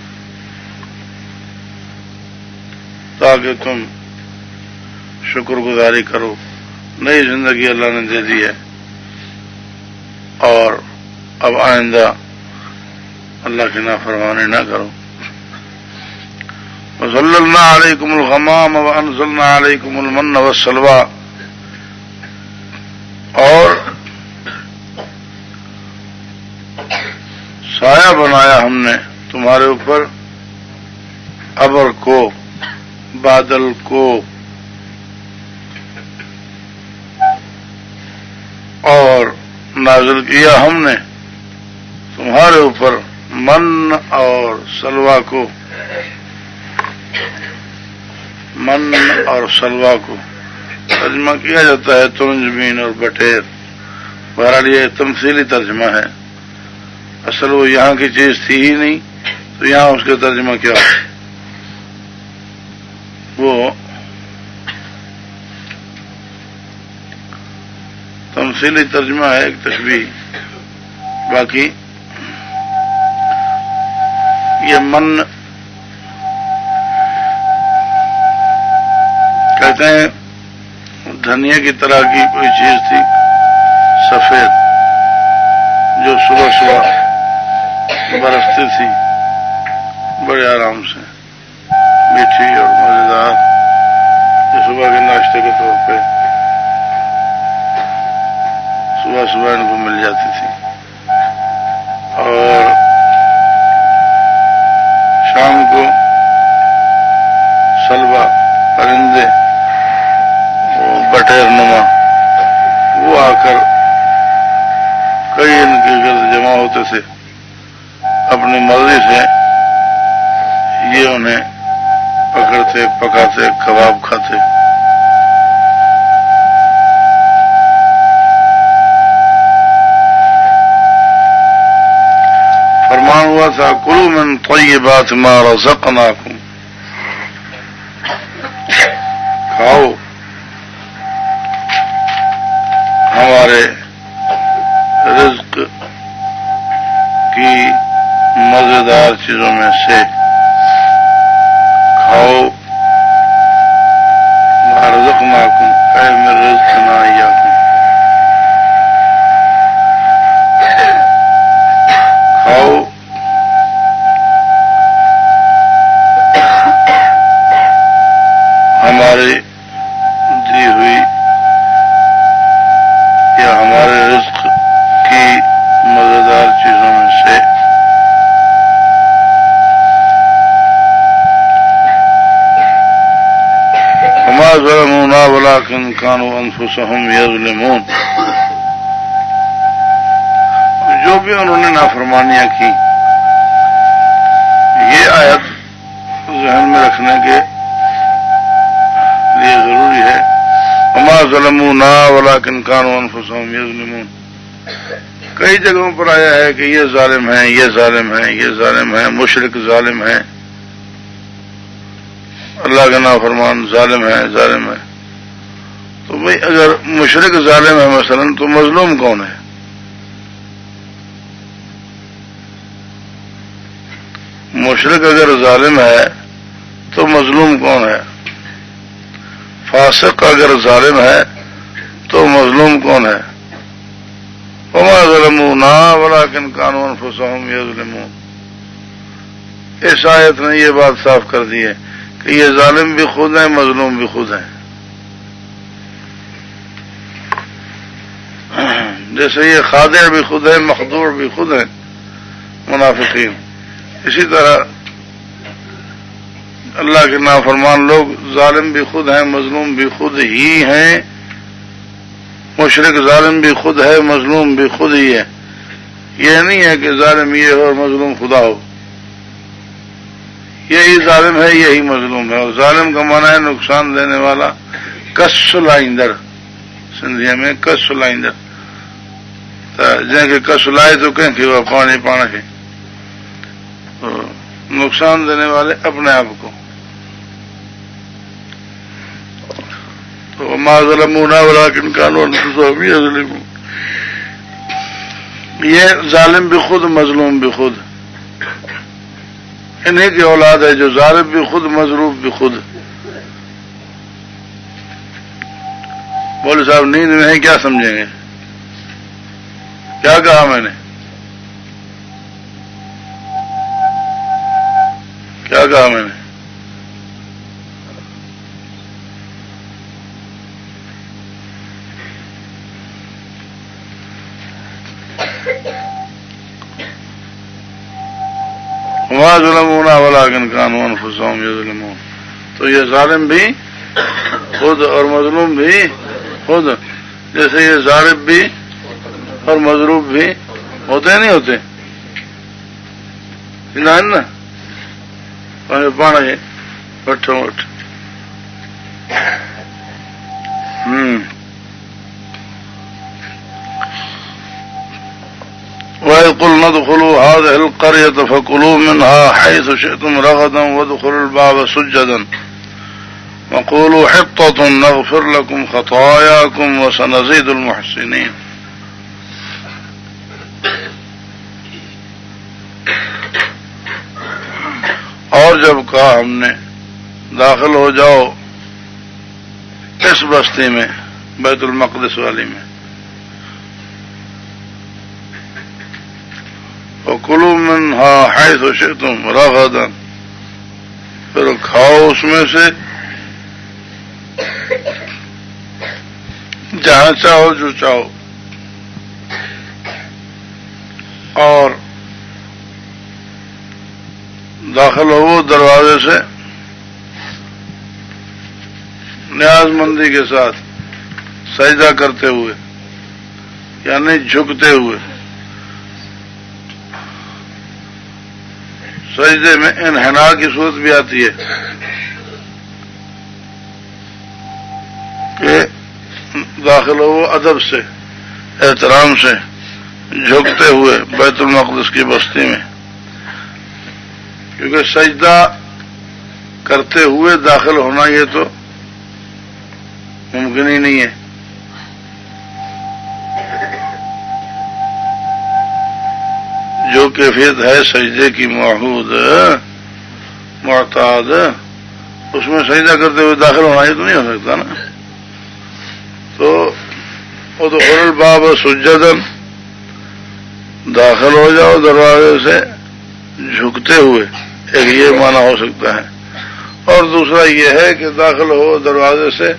تاکہ تم شکر گزاری کرو۔ نئی زندگی اللہ نے دے دی ہے اور اب آئندہ اللہ کی نافرمانی نہ کرو۔ وَظَلَّلْنَا عَلَيْكُمُ الْغَمَامَ وَأَنزَلْنَا عَلَيْكُمُ الْمَنَّ وَالسَّلْوَىٰ، اور سایہ بنایا ہم نے تمہارے اوپر ابر کو، بادل کو، اور نازل کیا ہم نے تمہارے اوپر من اور سلوا کو، من اور سلوا کو ترجمہ کیا جاتا ہے ترنجبین اور بٹیر۔ بہرحال یہ تمثیلی ترجمہ ہے، اصل وہ یہاں کی چیز تھی ہی نہیں، تو یہاں اس کا ترجمہ کیا ہو؟ وہ تمثیلی ترجمہ ہے، ایک تشبیہ۔ باقی یہ من کہتے ہیں دھنیا کی طرح کی کوئی چیز تھی سفید، جو صبح صبح برستی تھی بڑے آرام سے، میٹھی اور مزیدار، جو صبح کے ناشتے کے طور پہ صبح صبح ان کو مل جاتی تھی، اور شام کو سلوا پرندے بٹیر نما وہ آ کر کئی ان کے گرد جمع ہوتے تھے، اپنی مرضی سے یہ انہیں پکڑتے، پکاتے، کباب کھاتے۔ فرمان ہوا تھا کلوا من طیبات ما رزقناکم، کھاؤ ہمارے رزق کی مزیدار چیزوں میں سے، کھاؤ ما رزقناکم اے من رزقنا ایاکم، کھاؤ ہماری دی ہوئی یا ہمارے رزق کی مزیدار چیزوں میں سے۔ وما ظلمونا ولكن كانوا انفسهم يظلمون، جو بھی انہوں نے نافرمانیاں کی، یہ آیت ذہن میں رکھنے کے لیے ضروری ہے۔ وما ظلمونا ولكن كانوا انفسهم يظلمون، کئی جگہوں پر آیا ہے کہ یہ ظالم ہیں، یہ ظالم ہیں، یہ ظالم ہیں، مشرک ظالم ہیں، اللہ کا نافرمان ظالم ہے، ظالم ہے۔ تو بھئی اگر مشرک ظالم ہے مثلا تو مظلوم کون ہے؟ مشرک اگر ظالم ہے تو مظلوم کون ہے؟ فاسق اگر ظالم ہے تو مظلوم کون ہے؟ وما ظلمونا ولکن كانوا انفسهم یظلمون. اس آیت نے یہ بات صاف کر دی ہے کہ یہ ظالم بھی خود ہیں، مظلوم بھی خود ہیں. جیسے یہ خادع بھی خود ہے، مخدوع بھی خود ہیں منافقین، اسی طرح اللہ کے نافرمان لوگ ظالم بھی خود ہیں، مظلوم بھی خود ہی ہیں. مشرک ظالم بھی خود ہے، مظلوم بھی خود ہی ہے. یہ نہیں ہے کہ ظالم یہ ہو اور مظلوم خدا ہو. یہی ظالم ہے، یہی مظلوم ہے. اور ظالم کا معنی ہے نقصان دینے والا، کس لائندر، سندھیا میں کس لائندر، جن کے کس لائے تو کہیں کہ وہ پانی پانا کے نقصان دینے والے اپنے آپ کو. تو ما ظلمونا ولکن كانوا انفسهم یظلمون. یہ ظالم بھی خود، مظلوم بھی خود، انہیں کی اولاد ہے جو ظالم بھی خود، مظلوم بھی خود. مولوی صاحب نیند میں ہیں، کیا سمجھیں گے؟ کیا کہا میں نے؟ کیا کہا میں نے؟ وما ظلمونا ولکن كانوا انفسهم یظلمون. تو یہ ظالم بھی خود اور مظلوم بھی خود. جیسے یہ ظالم بھی اور مظلوم بھی ہوتے نہیں ہوتے نا. پانا ہے بٹھو بٹ. وَإِذْ قُلْنَا ادْخُلُوا هَٰذِهِ الْقَرْيَةَ فَكُلُوا مِنْهَا حَيْثُ شِئْتُمْ رَغَدًا وَادْخُلُوا الْبَابَ سُجَّدًا وَقُولُوا حِطَّةٌ نَغْفِرْ لَكُمْ خَطَايَاكُمْ وَسَنَزِيدُ الْمُحْسِنِينَ. اور جب کہا ہم نے داخل ہو جاؤ اس بستی میں، بیت المقدس والی میں، وَكُلُوا مِنْهَا حَيْثُ شِئْتُمْ رَغَدًا، پھر کھاؤ اس میں سے جہاں چاہو جو چاہو. اور داخل ہو وہ دروازے سے نیاز مندی کے ساتھ، سجدہ کرتے ہوئے، یعنی جھکتے ہوئے. سجدے میں انحناء کی صورت بھی آتی ہے کہ داخل ہو وہ ادب سے، احترام سے، جھکتے ہوئے بیت المقدس کی بستی میں. کیونکہ سجدہ کرتے ہوئے داخل ہونا یہ تو ممکن ہی نہیں ہے. جو کیفیت ہے سجدے کی معہود معتاد، اس میں سجدہ کرتے ہوئے داخل ہونا یہ تو نہیں ہو سکتا نا. تو ادخلوا الباب سجدا، داخل ہو جاؤ دروازے سے جھکتے ہوئے، ایک یہ معنی ہو سکتا ہے. اور دوسرا یہ ہے کہ داخل ہو دروازے سے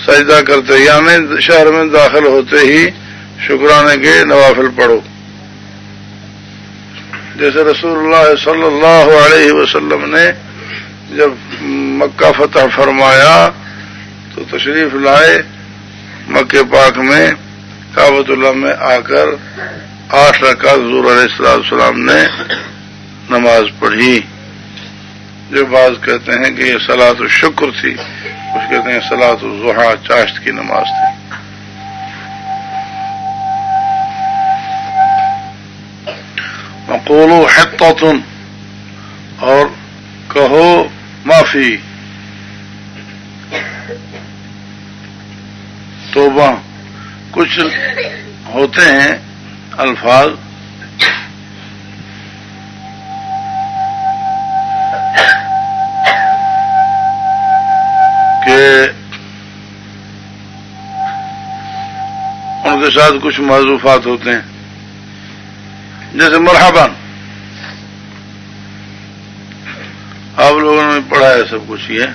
سجدہ کرتے، یعنی شہر میں داخل ہوتے ہی شکرانے کے نوافل پڑھو. جیسے رسول اللہ صلی اللہ علیہ وسلم نے جب مکہ فتح فرمایا تو تشریف لائے مکہ پاک میں، کعبۃ اللہ میں آ کر 8 رکعت حضور علیہ السلام نے نماز پڑھی. جو بعض کہتے ہیں کہ یہ صلاۃ الشکر تھی، کچھ کہتے ہیں صلاۃ الضحیٰ، چاشت کی نماز تھی. وقولوا حطۃ، اور کہو معافی، توبہ. کچھ ہوتے ہیں الفاظ ان کے ساتھ کچھ معذوفات ہوتے ہیں، جیسے مرحباً، آپ لوگوں نے پڑھا ہے سب کچھ یہ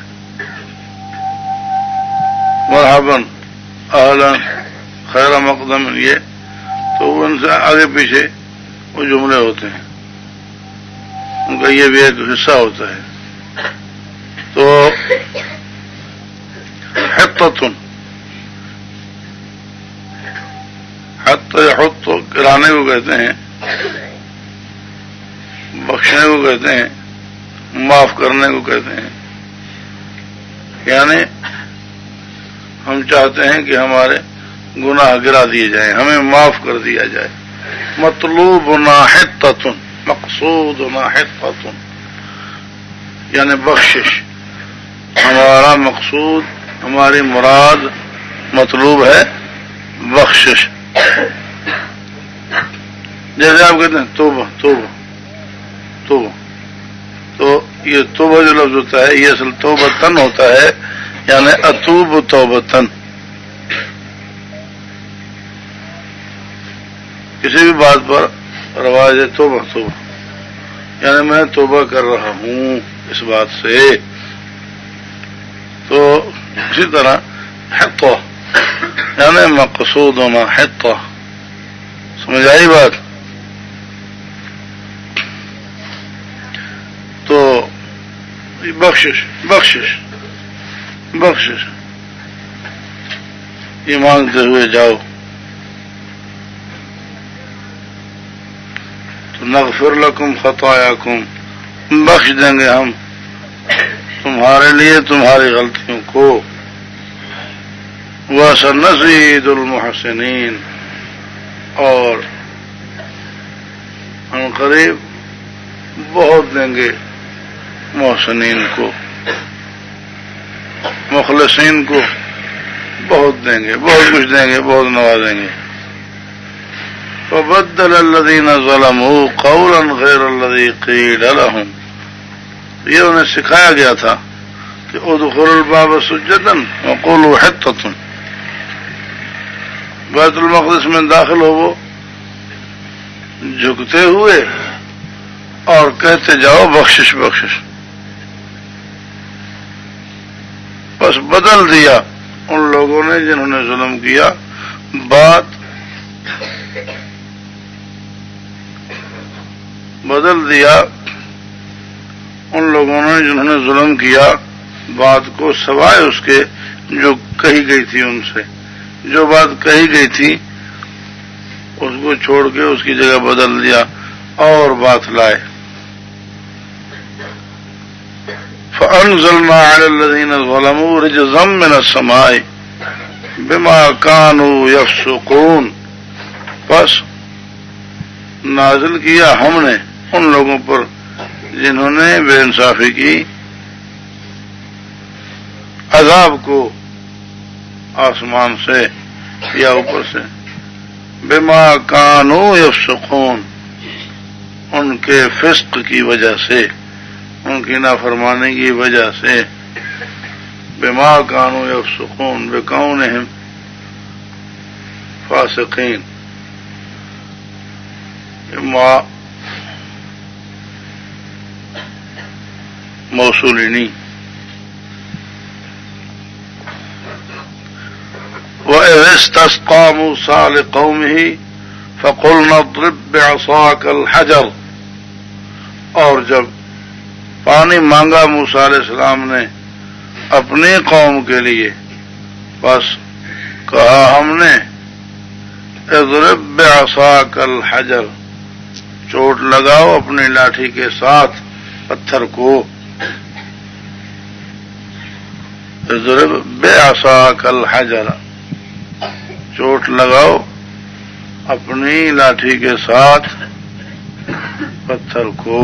مرحباً اہلاً خیر مقدم، یہ تو ان سے آگے پیچھے وہ جملے ہوتے ہیں، ان کا یہ بھی ایک حصہ ہوتا ہے. تو حطتن، حط یحط کرانے کو کہتے ہیں، بخشنے کو کہتے ہیں، معاف کرنے کو کہتے ہیں. یعنی ہم چاہتے ہیں کہ ہمارے گناہ گرا دیے جائیں، ہمیں معاف کر دیا جائے. مطلوبنا حطتن، مقصودنا حطتن، یعنی بخشش. ہمارا مقصود، ہماری مراد، مطلوب ہے بخشش. جیسے آپ کہتے ہیں توبہ توبہ توبہ، تو یہ توبہ جو لفظ ہوتا ہے یہ اصل توبتن ہوتا ہے، یعنی اتوب توبتن. کسی بھی بات پر رواج ہے توبہ توبہ، یعنی میں توبہ کر رہا ہوں اس بات سے. تو اسی طرح حطہ یعنی مقصودنا حطہ. سمجھ آئی بات؟ تو بخشش بخشش بخشش یہ مانگتے ہوئے جاؤ. تو نغفر لکم خطایاکم، بخش دیں گے ہم تمہارے لیے تمہاری غلطیوں کو. وَسَنَزِيدُ الْمُحْسِنِينَ، اور ہم قریب بہت دیں گے محسنین کو، مخلصین کو بہت دیں گے، بہت کچھ دیں گے، بہت نوازیں گے. فَبَدَّلَ الَّذِينَ ظَلَمُوا قَوْلًا غَيْرَ الَّذِي قِيلَ لَهُمْ، یہ انہیں سکھایا گیا تھا کہ ادخلوا الباب سجدا وقولوا حطة. بیت المقدس میں داخل ہو وہ جھکتے ہوئے اور کہتے جاؤ بخشش بخشش. بس بدل دیا ان لوگوں نے جنہوں نے ظلم کیا بات، بدل دیا ان لوگوں نے جنہوں نے ظلم کیا بات کو سوائے اس کے جو کہی گئی تھی ان سے. جو بات کہی گئی تھی اس کو چھوڑ کے اس کی جگہ بدل دیا اور بات لائے. فَأَنزَلْنَا عَلَى الَّذِينَ ظَلَمُوا رِجْزًا مِّنَ السَّمَاءِ بِمَا كَانُوا يَفْسُقُونَ، بس نازل کیا ہم نے ان لوگوں پر جنہوں نے بے انصافی کی عذاب کو آسمان سے یا اوپر سے. بما کانوا یفسقون، ان کے فسق کی وجہ سے، ان کی نافرمانی کی وجہ سے. بما کانوا یفسقون بکونہم فاسقین، ما موصولینی. وَإِذِ اسْتَسْقَىٰ مُوسَىٰ لِقَوْمِهِ فَقُلْنَا اضْرِب بِّعَصَاكَ الْحَجَرَ، اور جب پانی مانگا موسیٰ علیہ السلام نے اپنی قوم کے لیے، بس کہا ہم نے اضرب بعصاک الحجر، چوٹ لگاؤ اپنی لاٹھی کے ساتھ پتھر کو. اضرب بعصاک الحجر، چوٹ لگاؤ اپنی لاٹھی کے ساتھ پتھر کو.